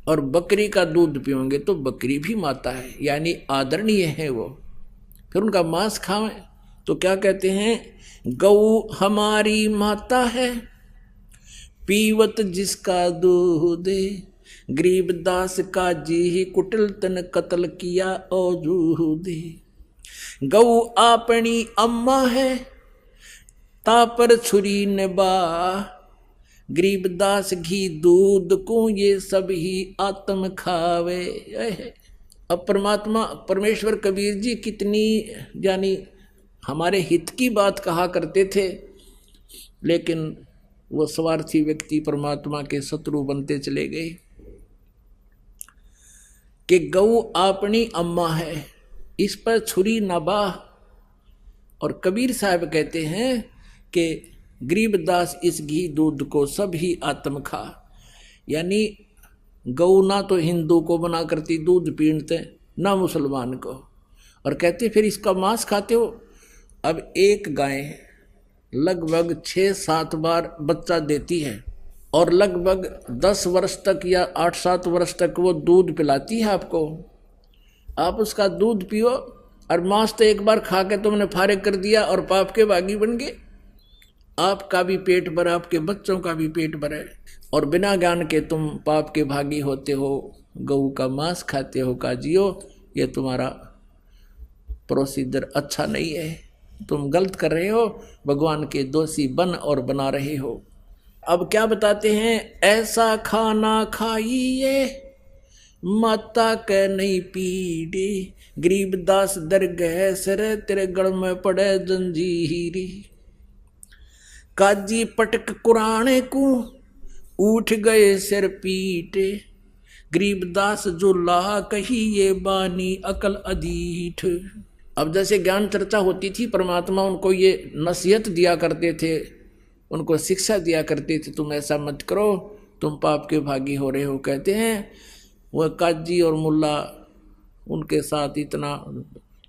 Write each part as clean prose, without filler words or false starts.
और बकरी का दूध पियोगे तो बकरी भी माता है, यानी आदरणीय है वो, फिर उनका मांस खावें तो क्या कहते हैं, गौ हमारी माता है, पीवत जिसका दूध, गरीबदास का जी ही कुटिल तन कत्ल किया औजूद। गौ अपनी अम्मा है, तापर छुरी निभा, गरीबदास घी दूध को ये सब ही आत्म खावे। अब परमात्मा परमेश्वर कबीर जी कितनी यानी हमारे हित की बात कहा करते थे, लेकिन वो स्वार्थी व्यक्ति परमात्मा के शत्रु बनते चले गए। कि गऊ अपनी अम्मा है, इस पर छुरी न बाह। और कबीर साहब कहते हैं कि गरीबदास इस घी दूध को सब ही आत्म खा, यानी गऊ ना तो हिंदू को बना करती दूध पीते, ना मुसलमान को, और कहते फिर इसका मांस खाते हो। अब एक गाय लगभग 6-7 बार बच्चा देती है और लगभग 10 वर्ष तक या 8-7 वर्ष तक वो दूध पिलाती है आपको। आप उसका दूध पियो और मांस तो एक बार खा के तुमने फारिग कर दिया और पाप के बागी बन गए। आपका भी पेट भरा, आपके बच्चों का भी पेट भरा है, और बिना ज्ञान के तुम पाप के भागी होते हो, गऊ का मांस खाते हो। काजियो, ये तुम्हारा प्रोसीजर अच्छा नहीं है, तुम गलत कर रहे हो, भगवान के दोषी बन और बना रहे हो। अब क्या बताते हैं, ऐसा खाना खाइए माता के नहीं पीड़े, गरीबदास दरगह सर तेरे गढ़ में पड़े जंजीरी। काजी पटक कुराने को उठ गए सिर पीटे, गरीबदास जो ला कही ये बानी अकल अधीठ। अब जैसे ज्ञान चर्चा होती थी, परमात्मा उनको ये नसीहत दिया करते थे, उनको शिक्षा दिया करते थे, तुम ऐसा मत करो, तुम पाप के भागी हो रहे हो। कहते हैं वह काजी और मुल्ला उनके साथ इतना,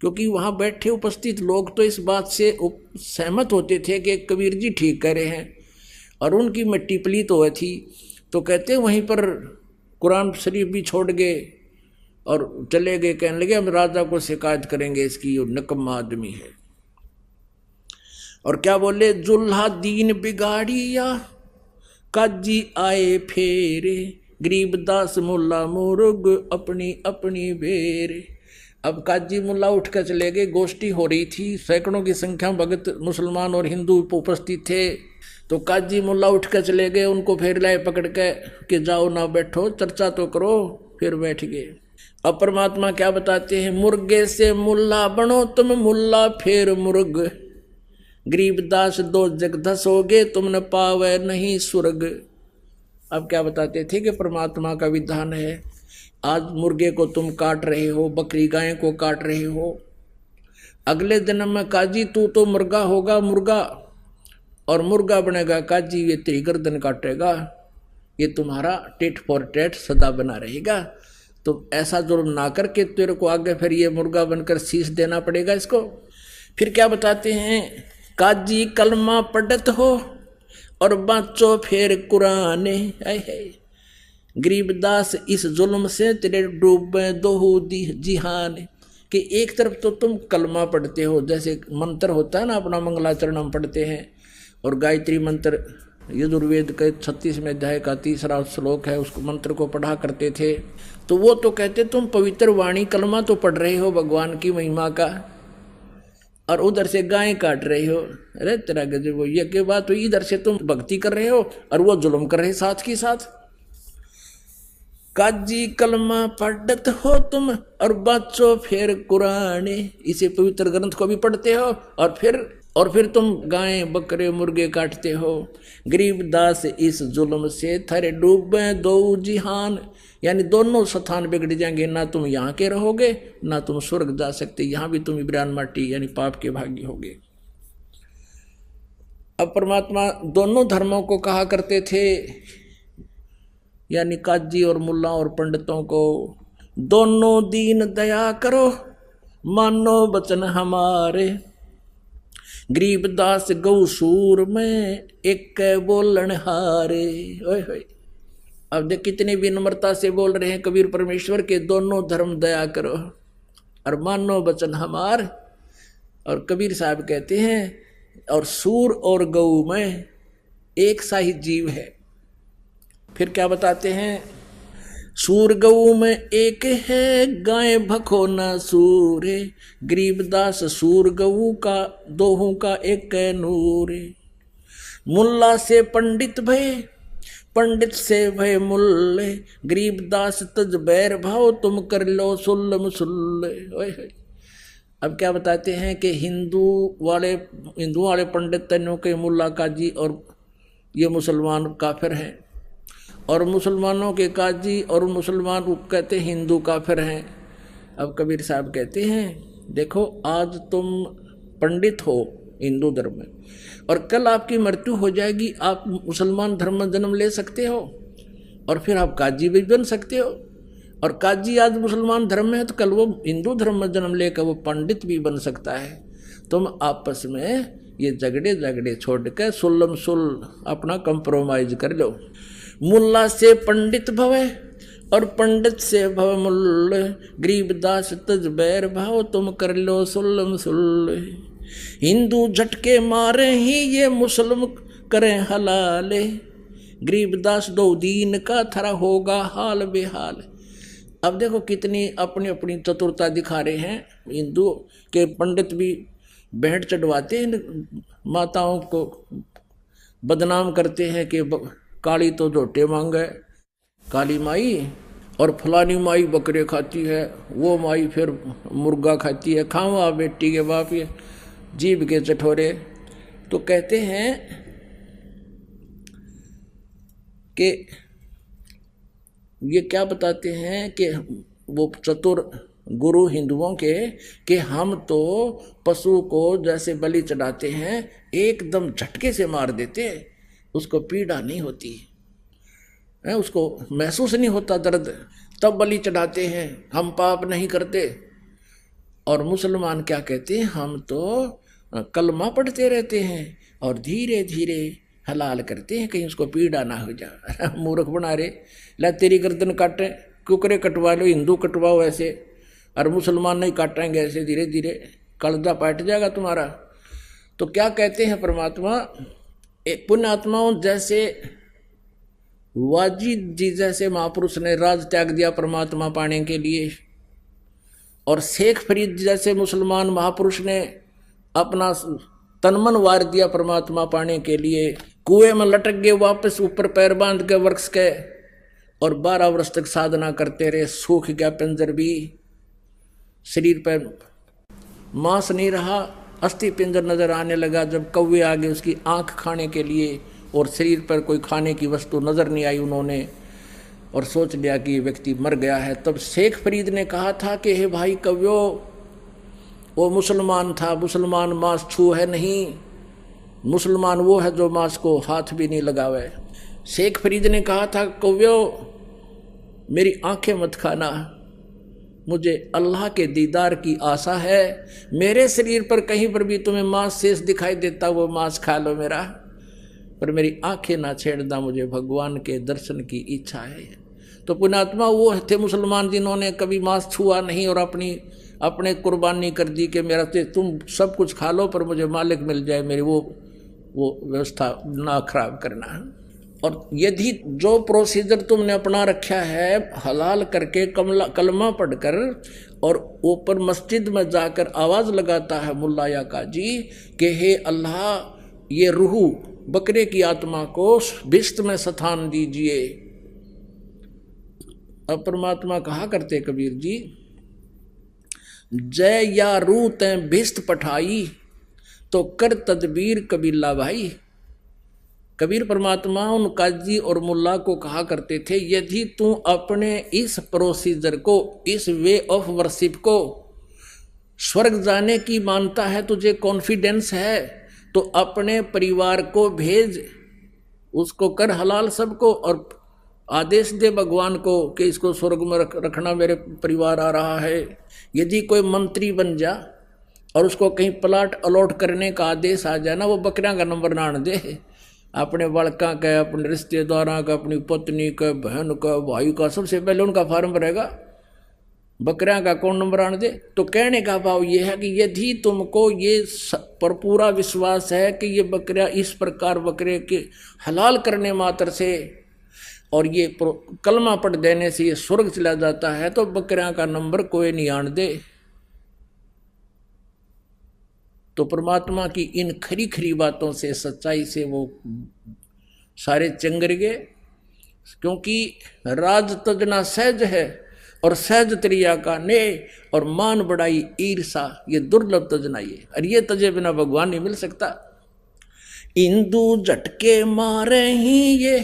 क्योंकि वहाँ बैठे उपस्थित लोग तो इस बात से सहमत होते थे कि कबीर जी ठीक कह रहे हैं, और उनकी मिट्टी पलीत हुई थी, तो कहते वहीं पर कुरान शरीफ भी छोड़ गए और चले गए, कहने लगे हम राजा को शिकायत करेंगे, इसकी ये नकम्मा आदमी है। और क्या बोले, जुल्हा दीन बिगाड़िया काजी आए फेरे, गरीबदास मुल्ला मुर्ग अपनी अपनी बेरे। अब काजी मुल्ला उठ कर चले गए, गोष्ठी हो रही थी, सैकड़ों की संख्या में भगत मुसलमान और हिंदू उपस्थित थे, तो काजी मुल्ला उठ कर चले गए, उनको फेर लाए पकड़ के कि जाओ ना बैठो, चर्चा तो करो, फिर बैठ गए। अब परमात्मा क्या बताते हैं, मुर्गे से मुल्ला बनो तुम मुल्ला फिर मुर्ग, गरीबदास दो जग धसोगे तुम न पावे नहीं स्वर्ग। अब क्या बताते थे कि परमात्मा का विधान है, आज मुर्गे को तुम काट रहे हो, बकरी गाय को काट रहे हो, अगले जन्म में काजी तू तो मुर्गा होगा, मुर्गा, और मुर्गा बनेगा काजी, ये तेरी गर्दन काटेगा, ये तुम्हारा टेट फॉर टेट सदा बना रहेगा। तो ऐसा जुर्म ना करके तेरे को आगे फिर ये मुर्गा बनकर शीश देना पड़ेगा इसको। फिर क्या बताते हैं, काजी कलमा पढ़त हो और बाँचो फिर कुराने, गरीबदास इस जुल्म से तेरे डूबे दोहू जिहान। कि एक तरफ तो तुम कलमा पढ़ते हो, जैसे मंत्र होता है ना अपना मंगलाचरण हम पढ़ते हैं, और गायत्री मंत्र यजुर्वेद के 36वें अध्याय का 3रा श्लोक है, उसको मंत्र को पढ़ा करते थे। तो वो तो कहते तुम पवित्र वाणी कलमा तो पढ़ रहे हो भगवान की महिमा का, और उधर से गाय काट रहे हो। अरे तेरा गजब, वो ये क्या बात हुई, इधर से तुम भक्ति कर रहे हो और वो जुल्म कर रहे साथ की साथ। काजी कलमा पढ़त हो तुम और बच्चो फिर कुराने, इसे पवित्र ग्रंथ को भी पढ़ते हो और फिर तुम गाय बकरे मुर्गे काटते हो। गरीबदास इस जुल्म से थरे डूबे दो जिहान, यानी दोनों स्थान बिगड़ जाएंगे, ना तुम यहाँ के रहोगे ना तुम स्वर्ग जा सकते, यहाँ भी तुम इब्रान माटी यानी पाप के भागी होगे। अब परमात्मा दोनों धर्मों को कहा करते थे, यानी काजी और मुल्ला और पंडितों को, दोनों दीन दया करो मानो वचन हमारे, गरीबदास गौ सूर में एक बोलन हारे। ओए होए, अब देख कितनी विनम्रता से बोल रहे हैं कबीर परमेश्वर के, दोनों धर्म दया करो और मानो वचन हमार। और कबीर साहब कहते हैं और सूर और गऊ में एक सा ही जीव है। फिर क्या बताते हैं, सूर गऊ में एक है, गाय भखो न सूरे, गरीबदास सूर गऊ का दोहों का एक नूरे। मुल्ला से पंडित भय, पंडित से भय मुल्ले, गरीबदास तज बैर भाव, तुम कर लो सुल्ल मुसुल्ले। अब क्या बताते हैं कि हिंदू वाले पंडित तनों के मुल्ला काजी और ये मुसलमान काफिर हैं, और मुसलमानों के काजी और मुसलमान कहते हैं हिंदू काफिर हैं। अब कबीर साहब कहते हैं देखो, आज तुम पंडित हो हिंदू धर्म में और कल आपकी मृत्यु हो जाएगी, आप मुसलमान धर्म में जन्म ले सकते हो और फिर आप काजी भी बन सकते हो, और काजी आज मुसलमान धर्म में है तो कल वो हिंदू धर्म में जन्म लेकर वो पंडित भी बन सकता है। तुम आपस में ये झगड़े छोड़कर सुल्लम सुल अपना कंप्रोमाइज कर लो। मुल्ला से पंडित भवे और पंडित से भव मुल्ल, गरीबदास तज बैर भाव, तुम कर लो सुल्लम सुल। हिंदू झटके मारे ही ये मुसलम करें हलाले, गरीबदास दो दीन का थरा होगा हाल बेहाल। अब देखो कितनी अपनी अपनी चतुरता दिखा रहे हैं। हिंदू के पंडित भी भेंट चढ़वाते हैं, माताओं को बदनाम करते हैं कि काली तो झोटे मांगे काली माई, और फलानी माई बकरे खाती है, वो माई फिर मुर्गा खाती है। खाओ बेटी के बाप ये जीभ के चठोरे। तो कहते हैं कि ये क्या बताते हैं कि वो चतुर गुरु हिंदुओं के कि हम तो पशु को जैसे बलि चढ़ाते हैं एकदम झटके से मार देते, उसको पीड़ा नहीं होती है, उसको महसूस नहीं होता दर्द, तब बलि चढ़ाते हैं, हम पाप नहीं करते। और मुसलमान क्या कहते हैं, हम तो कलमा पढ़ते रहते हैं और धीरे धीरे हलाल करते हैं, कहीं उसको पीड़ा ना हो जाए। मूर्ख बना रहे, ला तेरी गर्दन काटे, कुकरे कटवा लो, हिंदू कटवाओ ऐसे, और मुसलमान नहीं काटेंगे ऐसे, धीरे धीरे कलजा पाट जाएगा तुम्हारा। तो क्या कहते हैं परमात्मा, एक पुण्यात्माओं जैसे वाजिद जी जैसे महापुरुष ने राज त्याग दिया परमात्मा पाने के लिए, और शेख फरीद जैसे मुसलमान महापुरुष ने अपना तनमन वार दिया परमात्मा पाने के लिए, कुएं में लटक गए, वापस ऊपर पैर बांध के वृक्ष के, और 12 वर्ष तक साधना करते रहे, सूख गया पिंजर भी, शरीर पर मांस नहीं रहा, अस्थि पिंजर नजर आने लगा। जब कौवे आ गए उसकी आंख खाने के लिए और शरीर पर कोई खाने की वस्तु नजर नहीं आई, उन्होंने और सोच लिया कि ये व्यक्ति मर गया है। तब शेख फरीद ने कहा था कि हे भाई कव्यो, वो मुसलमान था, मुसलमान मांस छू है नहीं, मुसलमान वो है जो मांस को हाथ भी नहीं लगावे। शेख फरीद ने कहा था कव्यो मेरी आंखें मत खाना, मुझे अल्लाह के दीदार की आशा है, मेरे शरीर पर कहीं पर भी तुम्हें मांस शेष दिखाई देता वो मांस खा लो मेरा, पर मेरी आंखें ना छेड़ना, मुझे भगवान के दर्शन की इच्छा है। तो पुण्यात्मा वो थे मुसलमान जिन्होंने कभी मांस छुआ नहीं और अपने कुर्बानी कर दी कि मेरा तुम सब कुछ खा लो पर मुझे मालिक मिल जाए, मेरी वो व्यवस्था ना खराब करना। और यदि जो प्रोसीजर तुमने अपना रखा है हलाल करके कलमा पढ़कर और ऊपर मस्जिद में जाकर आवाज़ लगाता है मुल्ला या काजी कि हे अल्लाह ये रूह बकरे की आत्मा को भिष्ट में स्थान दीजिए। अब परमात्मा कहा करते कबीर जी, जय या रूह तैं भिष्ट पठाई तो कर तदबीर कबीला भाई। कबीर परमात्मा उन काजी और मुल्ला को कहा करते थे, यदि तू अपने इस प्रोसीजर को, इस वे ऑफ वर्शिप को स्वर्ग जाने की मानता है, तुझे कॉन्फिडेंस है, तो अपने परिवार को भेज, उसको कर हलाल सबको और आदेश दे भगवान को कि इसको स्वर्ग में रखना, मेरे परिवार आ रहा है। यदि कोई मंत्री बन जा और उसको कहीं प्लाट अलॉट करने का आदेश आ जाए ना, वो बकरियां का नंबर ना दे, अपने बालका का, अपने रिश्तेदारों का, अपनी पत्नी का, बहन का, भाई का, सबसे पहले उनका फार्म भरेगा, बकरियां का कौन नंबर आने दे। तो कहने का भाव ये है कि यदि तुमको ये पर पूरा विश्वास है कि ये बकरियां इस प्रकार बकरे के हलाल करने मात्र से और ये कलमा पढ़ देने से ये स्वर्ग चला जाता है, तो बकरियां का नंबर कोई नहीं आने दे। तो परमात्मा की इन खरी खरी बातों से, सच्चाई से वो सारे चंगर गए, क्योंकि राज तजना सहज है और सहज त्रिया का ने और मान बढ़ाई ईर्षा, ये दुर्लभ तजना ये, और ये तजे बिना भगवान नहीं मिल सकता। हिंदू झटके मारे ही ये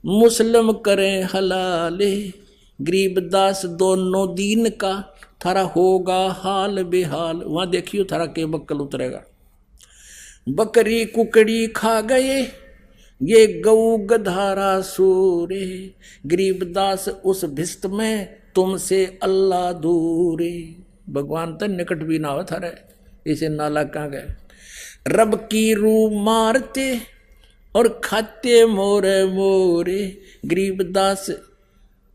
मुस्लिम करें हलाले, गरीबदास दोनों दीन का थारा होगा हाल बेहाल। वहां देखियो थारा के बक्कल उतरेगा। बकरी कुकड़ी खा गए ये गऊ गधारा सूरे, गरीबदास उस भिस्त में तुमसे अल्लाह दूरे। भगवान तो निकट भी ना हो थारे, इसे नाला कहाँ गए। रब की रूह मारते और खाते मोरे मोरे, गरीबदास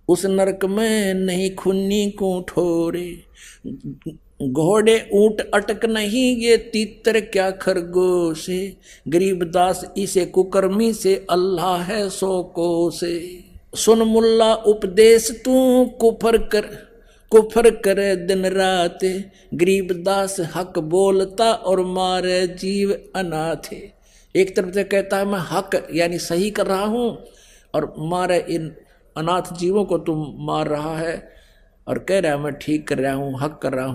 उस नरक में नहीं खुन्नी को ठोरे। घोड़े ऊंट अटक नहीं ये तीतर क्या खरगोश, गरीबदास इसे कुकर्मी से अल्लाह है सो को से। सुन मुल्ला उपदेश तू कुफर करे दिन रात, गरीबदास हक बोलता और मारे जीव अनाथ। एक तरफ से कहता है मैं हक यानी सही कर रहा हूं और मारे इन अनाथ जीवों को तुम मार रहा है, और कह रहा है मैं ठीक कर रहा हूं, हक कर रहा हूं।